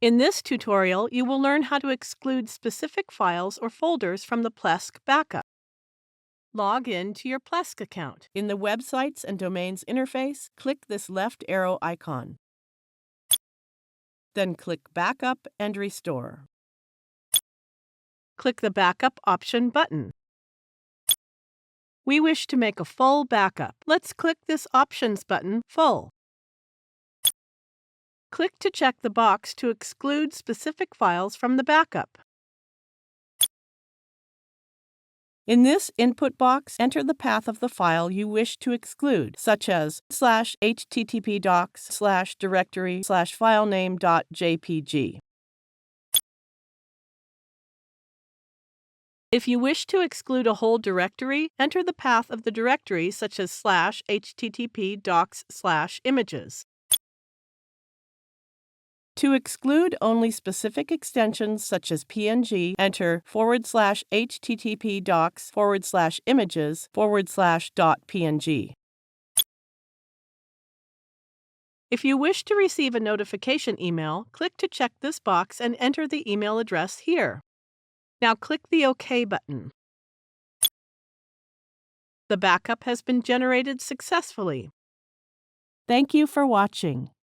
In this tutorial, you will learn how to exclude specific files or folders from the Plesk backup. Log in to your Plesk account. In the Websites and Domains interface, click this left arrow icon. Then click Backup and Restore. Click the Backup option button. We wish to make a full backup. Let's click this Options button, Full. Click to check the box to exclude specific files from the backup. In this input box, enter the path of the file you wish to exclude, such as /http://directory/filename.jpg. If you wish to exclude a whole directory, enter the path of the directory, such as /http://docs/images. To exclude only specific extensions such as PNG, enter /http://docs/images/.png. If you wish to receive a notification email, click to check this box and enter the email address here. Now click the OK button. The backup has been generated successfully. Thank you for watching.